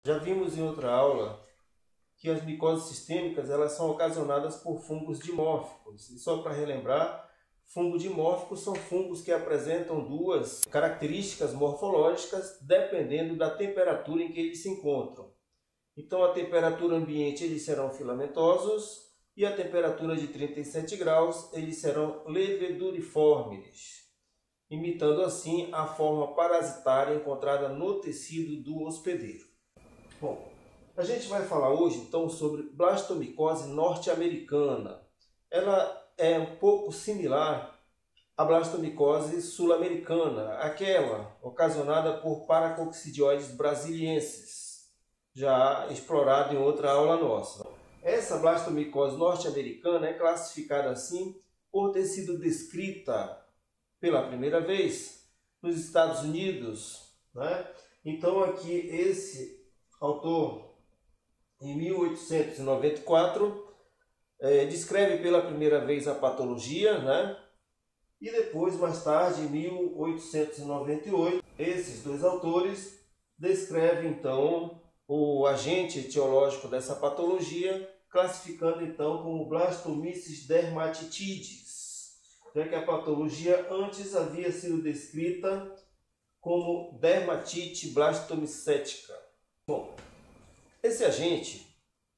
Já vimos em outra aula que as micoses sistêmicas elas são ocasionadas por fungos dimórficos. E só para relembrar, fungos dimórficos são fungos que apresentam duas características morfológicas dependendo da temperatura em que eles se encontram. Então, a temperatura ambiente eles serão filamentosos e a temperatura de 37 graus eles serão leveduriformes, imitando assim a forma parasitária encontrada no tecido do hospedeiro. Bom, a gente vai falar hoje então sobre blastomicose norte-americana. Ela é um pouco similar à blastomicose sul-americana, aquela ocasionada por paracoccidioides brasiliensis, já explorado em outra aula nossa. Essa blastomicose norte-americana é classificada assim por ter sido descrita pela primeira vez nos Estados Unidos, né? Então aqui esse autor, em 1894, descreve pela primeira vez a patologia, né? E depois, mais tarde, em 1898, esses dois autores descrevem então o agente etiológico dessa patologia, classificando então como Blastomyces dermatitidis, já que a patologia antes havia sido descrita como dermatite blastomicética. Bom, esse agente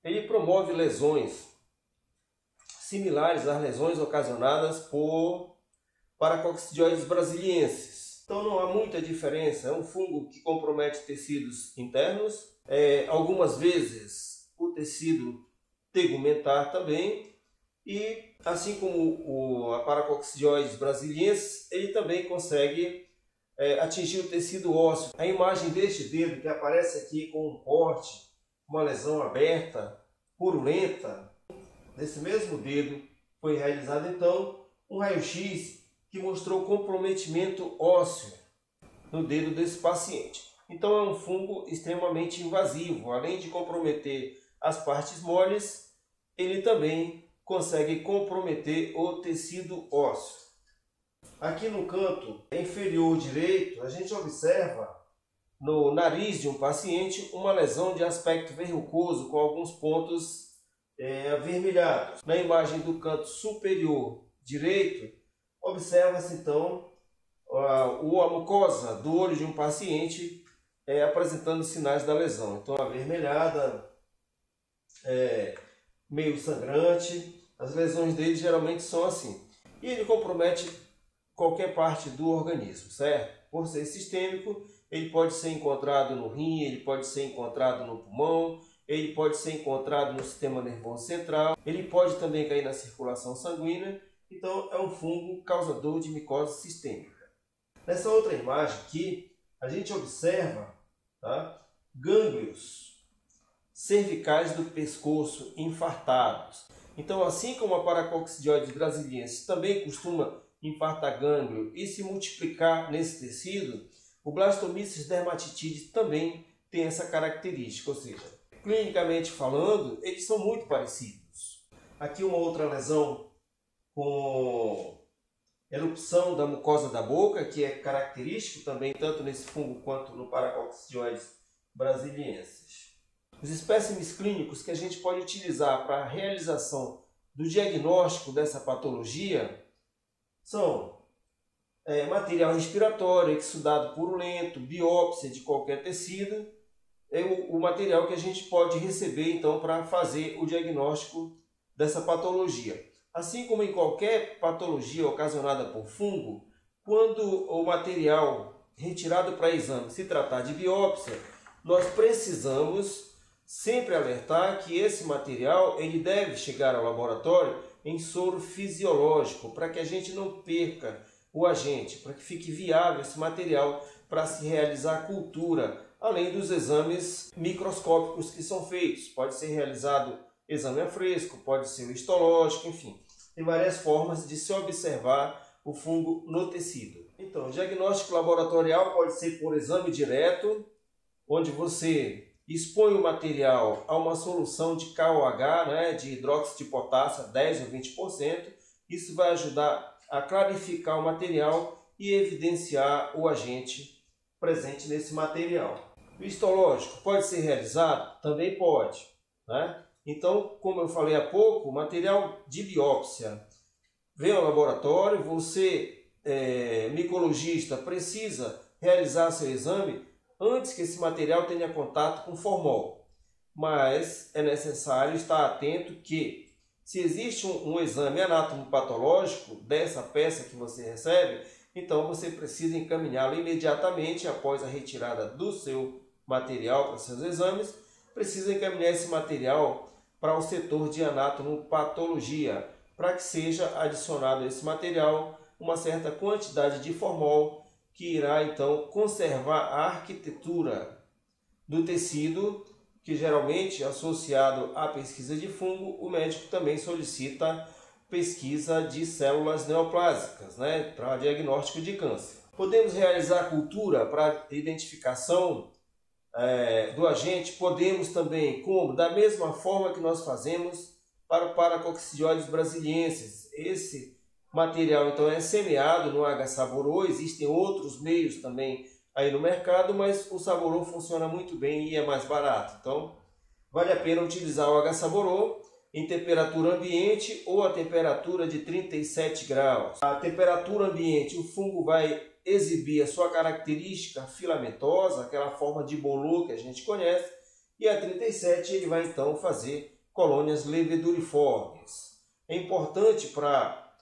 ele promove lesões similares às lesões ocasionadas por paracoccidioides brasiliensis. Então não há muita diferença, é um fungo que compromete tecidos internos, algumas vezes o tecido tegumentar também, e assim como a paracoccidioides brasiliensis, ele também consegue atingir o tecido ósseo. A imagem deste dedo que aparece aqui com um corte, uma lesão aberta, purulenta, nesse mesmo dedo foi realizado então um raio-x que mostrou comprometimento ósseo no dedo desse paciente. Então é um fungo extremamente invasivo, além de comprometer as partes moles, ele também consegue comprometer o tecido ósseo. Aqui no canto inferior direito, a gente observa no nariz de um paciente uma lesão de aspecto verrucoso com alguns pontos avermelhados. Na imagem do canto superior direito, observa-se então a mucosa do olho de um paciente apresentando sinais da lesão. Então avermelhada, meio sangrante, as lesões dele geralmente são assim. E ele compromete qualquer parte do organismo, certo? Por ser sistêmico, ele pode ser encontrado no rim, ele pode ser encontrado no pulmão, ele pode ser encontrado no sistema nervoso central, ele pode também cair na circulação sanguínea, então é um fungo causador de micose sistêmica. Nessa outra imagem aqui, a gente observa, tá, gânglios cervicais do pescoço infartados. Então, assim como a paracoccidioides brasiliensis também costuma infartar gânglio e se multiplicar nesse tecido, o Blastomyces dermatitidis também tem essa característica, ou seja, clinicamente falando, eles são muito parecidos. Aqui uma outra lesão com erupção da mucosa da boca, que é característico também tanto nesse fungo quanto no paracoccidioides brasiliensis. Os espécimes clínicos que a gente pode utilizar para a realização do diagnóstico dessa patologia são material respiratório, exudado purulento, biópsia de qualquer tecido, é o material que a gente pode receber então para fazer o diagnóstico dessa patologia. Assim como em qualquer patologia ocasionada por fungo, quando o material retirado para exame se tratar de biópsia, nós precisamos sempre alertar que esse material ele deve chegar ao laboratório em soro fisiológico, para que a gente não perca o agente, para que fique viável esse material para se realizar a cultura, além dos exames microscópicos que são feitos. Pode ser realizado exame a fresco, pode ser o histológico, enfim. Tem várias formas de se observar o fungo no tecido. Então, o diagnóstico laboratorial pode ser por exame direto, onde você expõe o material a uma solução de KOH, né, de hidróxido de potássio, 10 ou 20%. Isso vai ajudar a clarificar o material e evidenciar o agente presente nesse material. O histológico pode ser realizado? Também pode, né? Então, como eu falei há pouco, material de biópsia vem ao laboratório, você, micologista, precisa realizar seu exame antes que esse material tenha contato com formol. Mas é necessário estar atento que, se existe um exame anatomopatológico dessa peça que você recebe, então você precisa encaminhá-lo imediatamente após a retirada do seu material para seus exames, precisa encaminhar esse material para o setor de anatomopatologia, para que seja adicionado a esse material uma certa quantidade de formol que irá então conservar a arquitetura do tecido, que geralmente associado à pesquisa de fungo, o médico também solicita pesquisa de células neoplásicas, né, para diagnóstico de câncer. Podemos realizar cultura para identificação do agente, podemos também, como? Da mesma forma que nós fazemos para o Paracoccidioides brasiliensis. Esse material então é semeado no H-Saborô, existem outros meios também aí no mercado, mas o Saborô funciona muito bem e é mais barato. Então, vale a pena utilizar o H-Saborô em temperatura ambiente ou a temperatura de 37 graus. A temperatura ambiente, o fungo vai exibir a sua característica filamentosa, aquela forma de bolor que a gente conhece, e a 37 ele vai então fazer colônias leveduriformes. É importante para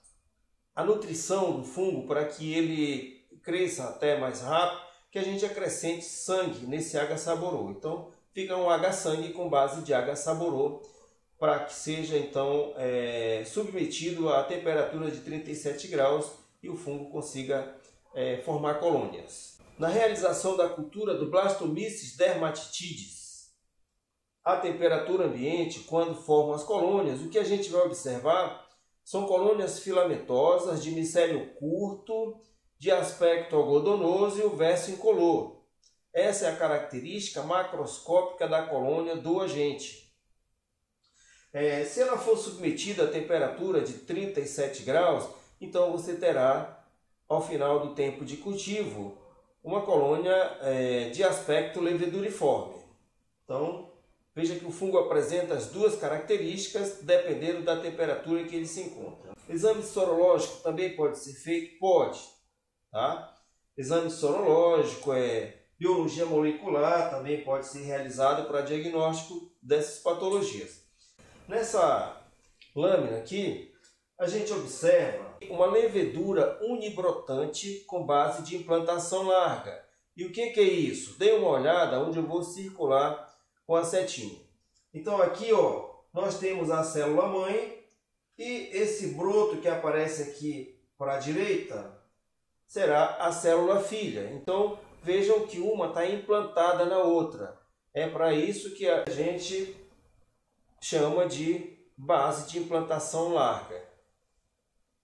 a nutrição do fungo, para que ele cresça até mais rápido, que a gente acrescente sangue nesse H-Saborô. Então, fica um H-sangue com base de H-Saborô, para que seja então submetido à temperatura de 37 graus e o fungo consiga formar colônias. Na realização da cultura do Blastomyces dermatitidis, a temperatura ambiente, quando formam as colônias, o que a gente vai observar são colônias filamentosas de micélio curto, de aspecto algodonoso e o verso incolor. Essa é a característica macroscópica da colônia do agente. Se ela for submetida à temperatura de 37 graus, então você terá, ao final do tempo de cultivo, uma colônia de aspecto leveduriforme. Então, veja que o fungo apresenta as duas características, dependendo da temperatura em que ele se encontra. Exame sorológico também pode ser feito? Pode. Tá? Exame sorológico, biologia molecular, também pode ser realizado para diagnóstico dessas patologias. Nessa lâmina aqui, a gente observa uma levedura unibrotante com base de implantação larga. E o que é isso? Dê uma olhada onde eu vou circular com a setinha. Então aqui, ó, nós temos a célula mãe e esse broto que aparece aqui para a direita será a célula filha. Então vejam que uma está implantada na outra. É para isso que a gente chama de base de implantação larga.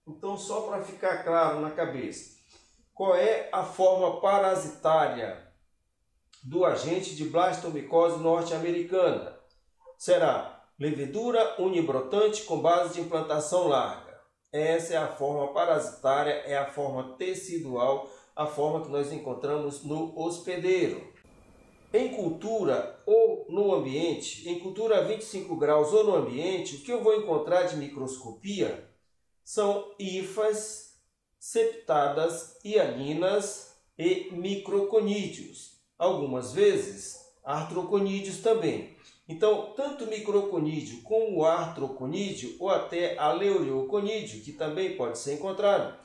Então, só para ficar claro na cabeça, qual é a forma parasitária do agente de blastomicose norte-americana? Será levedura unibrotante com base de implantação larga. Essa é a forma parasitária, é a forma tecidual, a forma que nós encontramos no hospedeiro. Em cultura ou no ambiente, em cultura a 25 graus ou no ambiente, o que eu vou encontrar de microscopia são hifas, septadas, hialinas e microconídeos. Algumas vezes, artroconídeos também. Então, tanto o microconídeo como o artroconídeo, ou até a leureoconídeo, que também pode ser encontrado,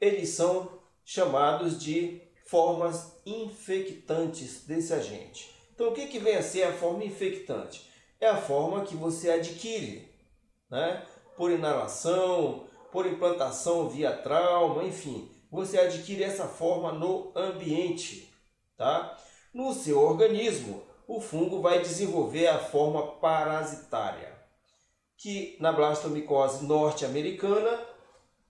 eles são chamados de formas infectantes desse agente. Então, o que vem a ser a forma infectante? É a forma que você adquire, né? Por inalação, por implantação via trauma, enfim. Você adquire essa forma no ambiente, tá? No seu organismo, o fungo vai desenvolver a forma parasitária, que na blastomicose norte-americana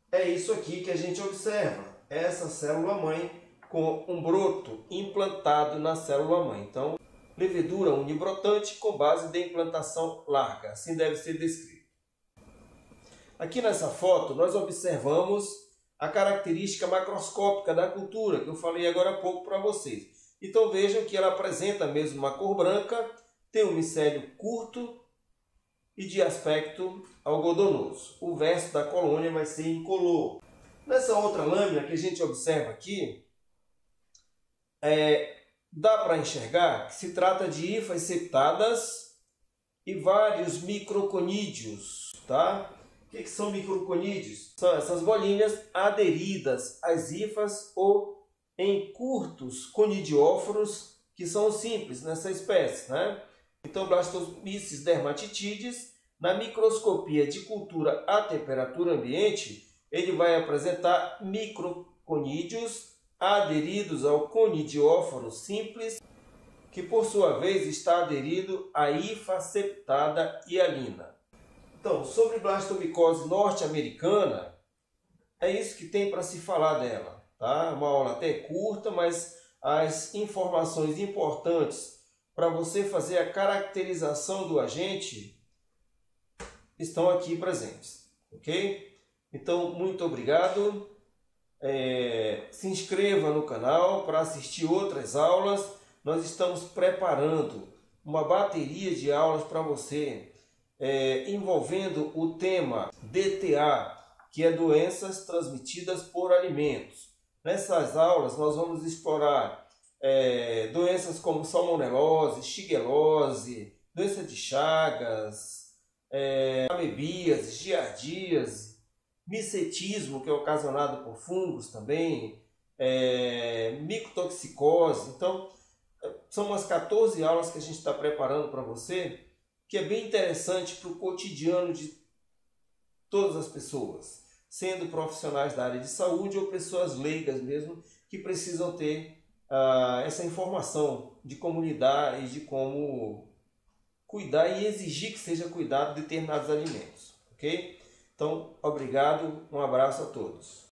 é isso aqui que a gente observa. Essa célula-mãe com um broto implantado na célula-mãe. Então, levedura unibrotante com base de implantação larga. Assim deve ser descrito. Aqui nessa foto, nós observamos a característica macroscópica da cultura, que eu falei agora há pouco para vocês. Então vejam que ela apresenta mesmo uma cor branca, tem um micélio curto e de aspecto algodonoso. O verso da colônia vai ser incolor. Nessa outra lâmina que a gente observa aqui, dá para enxergar que se trata de hifas septadas e vários microconídeos, tá? O que são microconídeos? São essas bolinhas aderidas às hifas ou em curtos conidióforos, que são simples nessa espécie, né? Então, Blastomyces dermatitides, na microscopia de cultura à temperatura ambiente, ele vai apresentar microconídeos aderidos ao conidióforo simples, que por sua vez está aderido à hifa septada hialina. Então, sobre blastomicose norte-americana, é isso que tem para se falar dela, tá? Uma aula até curta, mas as informações importantes para você fazer a caracterização do agente estão aqui presentes, ok? Então, muito obrigado. Se inscreva no canal para assistir outras aulas. Nós estamos preparando uma bateria de aulas para você, envolvendo o tema DTA, que é doenças transmitidas por alimentos. Nessas aulas nós vamos explorar doenças como salmonelose, shigellose, doença de Chagas, amebíase, giardíase, micetismo, que é ocasionado por fungos também, micotoxicose. Então, são umas 14 aulas que a gente está preparando para você, que é bem interessante para o cotidiano de todas as pessoas, sendo profissionais da área de saúde ou pessoas leigas mesmo, que precisam ter essa informação de como lidar e de como cuidar e exigir que seja cuidado de determinados alimentos, ok? Então, obrigado, um abraço a todos.